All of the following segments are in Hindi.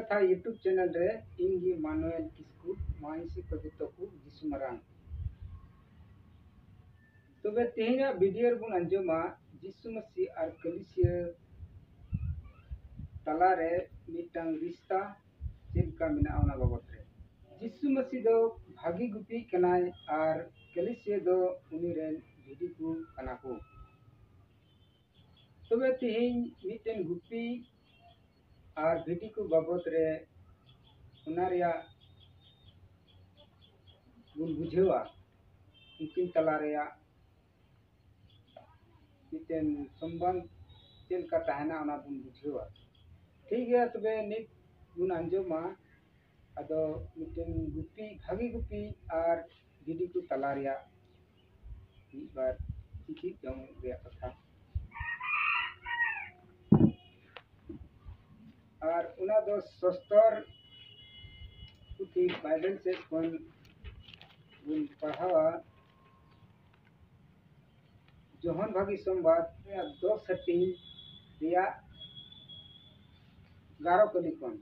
कथा यूट्यूब चैनल रे इंगी मानुएल किस्कू माइसी को जतो को जिसु मारांग तबे तेहेना वीडियो रे बुन अंजमा जिसु मसी आर कलिसिया तला रे मिटांग रिश्ता चिलका मिना ओना बाबत रे जिसु मसी दो भागी गुपी कनाय आर कलिसिया दो उनी रेन भिडी को कना को तबे तेहेन मिटेन गुपी आर भिडी को बाबत रे उना रिया बुन बुझेवा उनकिन तला रिया मिटेन संबंध चिलका तहना ओना बुन बुझेवा ठीक है तबे नित बुन अंजमा अदो मिटेन गुपी भागी गुपी आर भिडी को तला रिया एक बार चिठी जम रिया कथा और उना दो सस्तर पुथी बाइबल से कोन बुन पढ़ावा जोहन भागी संवाद 2:3 रिया 11 कली कोन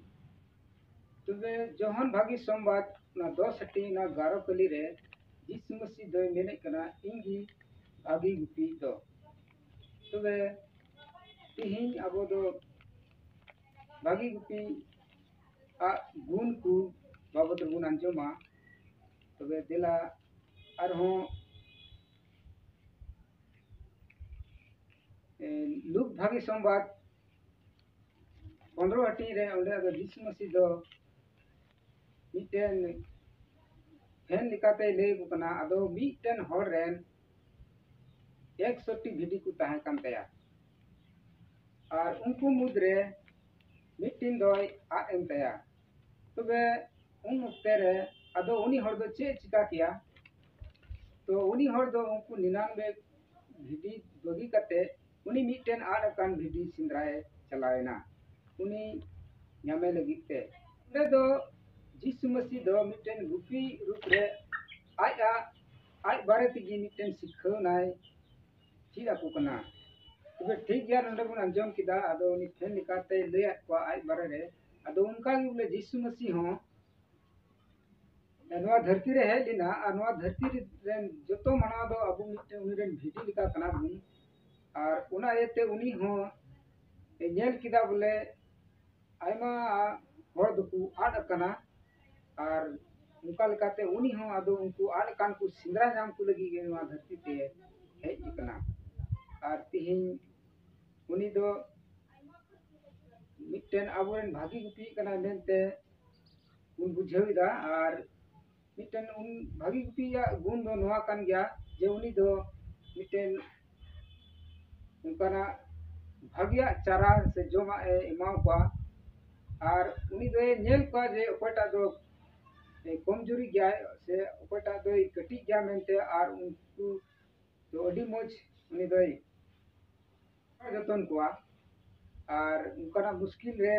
तबे जोहन भागी संवाद ना 2:3 ना 11 कली रे यीशु मसीह दो मेने कना इंगी भागी गुपी दो तबे तिहिन अबो दो भागी गुपी आ गुण को बाबत गुण अंजमा तबे दिला अरहों लुक भागी संवाद 15 हटी रे ओंडे दो यीशु मसीह दो मिटेन फैन लिकाते ले बुकना अदो मिटेन हर रेन 100 भिडी को ताहे कान तया और उनको मुद्रे मिटिन दोय आ एम तया तबे उन उक्ते रे अदो उनी हर दो चे चिका किया तो उनी हर दो उनको 99 भिडी दोगी कते उनी मिटेन आर कान भिडी सिंद्राए चलावेना उनी ᱧᱟᱢᱮ ᱞᱟᱹᱜᱤᱫ ᱛᱮ ᱚᱸᱰᱮ ᱫᱚ ᱡᱤᱥᱩ ᱢᱟᱹᱥᱤ ᱫᱚ ᱢᱤᱫᱴᱮᱱ ᱜᱩᱯᱤ ᱨᱩᱯ ᱨᱮ ᱟᱡ ᱵᱟᱨᱮ ᱛᱮᱜᱮ ᱢᱤᱫᱴᱮᱱ ᱥᱤᱠᱷᱟᱹᱣᱱᱟᱭ ᱪᱮᱫ ᱟᱠᱚ ᱠᱟᱱᱟ तबे ठीक गया नंदे बुन अंजम किदा अदो उनी फैन लिकाते ले आत्वा आज बारे रे अदो उनका गे बोले यीशु मसीह हो नवा धरती रे है लिना नवा धरती रे जतो मना दो अबु मिटे उनी रेन भिडी लिका कना बुन और उना एते उनी हो नेल किदा बोले आयमा हर दुकु आड कना और उनका लिकाते उनी हो अदो उनको आड कान को सिंद्रा नाम को लगी गे नवा धरती ते हेज कना और तिहिन उनी दो मिटेन आबोरेन भागी गुपी कना मेनते उन बुझेविदा और मिटेन उन भागी गुपी या गुण दो नवा कान गया जे उनी दो मिटेन उनकाना भागिया चारा से जोमा ए इमाव को और उनी दो नेल को जे ओपटा दो कमजोरी गया से ओपटा दो कटी गया मेनते और उनको तो अडी मोज उनी दो जतन को और उनका मुश्किल रे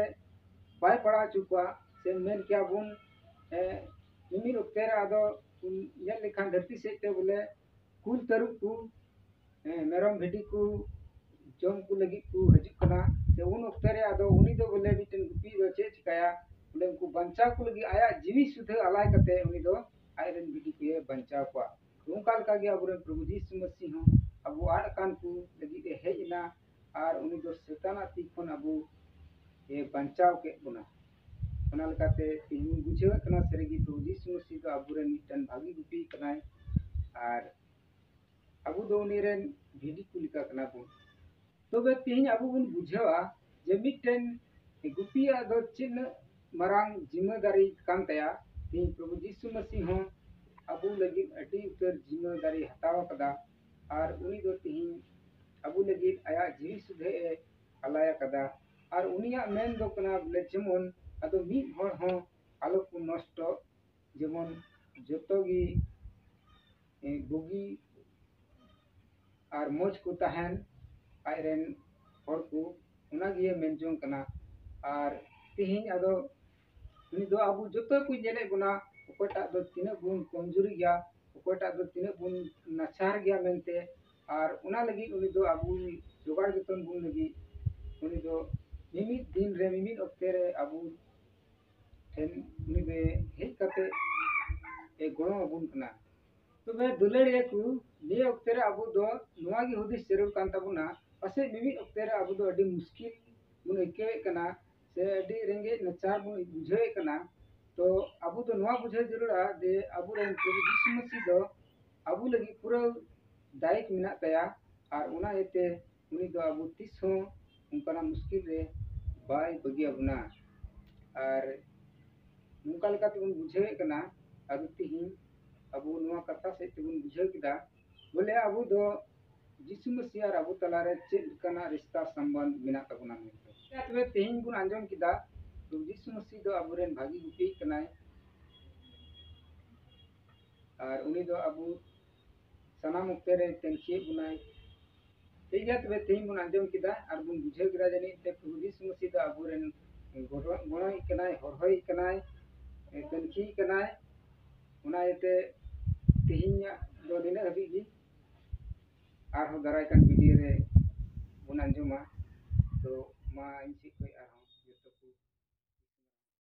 बाय पड़ा चुका से मेन क्या बुन निमिर उक्तेर आदो ये लिखान धरती से ते बोले कुल तरु को मेरम भिडी को जम को लगी को हजू कना से उन उक्तेर आदो उनी दो बोले मिटन गुपी दो चे चिकाया बोले उनको बंचा को लगी आया जीवी सुध अलाय कते उनी दो आयरन भिडी को बंचा को उनका लगा गया बुरे प्रभु यीशु मसीह हो अब आड़ कान को लगी दे हेजना और उनी दो शैतान ती खन अबु ए बंचाव के बुना ओना लकाते तिहु बुझे कना सरेगी तो यीशु मसीह दो अबुरे मिटन भागी गुपी कनाय और अबु दो उनीरेन भिडी को लिका कना बुन तबे तिहिन अबु बुन बुझेवा जे मिटन गुपिया दो चिन्ह मरांग जिम्मेदारी कान तया तिहिन प्रभु यीशु मसीह हो अबु लगी अटी उतर जिम्मेदारी हटावा कदा और उनी दो तिहिन अबु लगी आया जीवी सुधे अलाया कदा और उनिया मेन दो कना बोले जेमन अदो मी हर हो आलो को नष्ट जेमन जतोगी बुगी और मोज को तहन आयरन हर को उना गे मेन जों कना और तिहिन अदो उनी दो अबु जतो को जेले गुना ओकटा दो तिने गुण कमजोरी गया ओकटा दो तिने गुण नचार गया मेनते और उना लगी उनी दो अबु जोगाड़ जतन बुन लगी उनी दो मिमित दिन रे मिमित ओक्ते रे अबु ठेन उनी दे हेज कते ए गणो अबुन कना तबे दुलड़िया को ने वक्त रे अबु दो नुआ गी हुदिस जरूर कान तबुना पासे मिमि वक्त रे अबु दो अडी मुश्किल बुन इके कना से अडी रेंगे नचार बुन बुझे कना तो अबु दो नुआ बुझे जरूरा दे अबु रेन प्रभु यीशु मसीह दो अबु लगी पूरा दायिक मिना तया और उना एते उनी दो अबु तिस हो उनका मुश्किल रे बाय बगी अबुना और नुका लेका तुम बुझे कना अबु तिहिन अबु नुआ कथा से तुम बुझे किदा बोले अबु दो यीशु मसीह और अबु तलारे चेद कना रिश्ता संबंध मिना तबुना मेते तबे तेहिन बुन आंजम किदा तो यीशु मसीह दो अबु रेन भागी गुपी कनाय और उनी दो अबु सनाम उक्तेरे तेनखिए बुनाय ठीक है तबे तेहिन बुन आंजम किदा और बुन बुझे किदा जनी ते प्रभु यीशु मसीह दो अबु रेन गणोय कनाय हरहोय कनाय तेनखी कनाय उना एते तेहिन दो दिन हबी गी आर हो दराय कान वीडियो रे बुन आंजमा तो मा इन सी कोई आर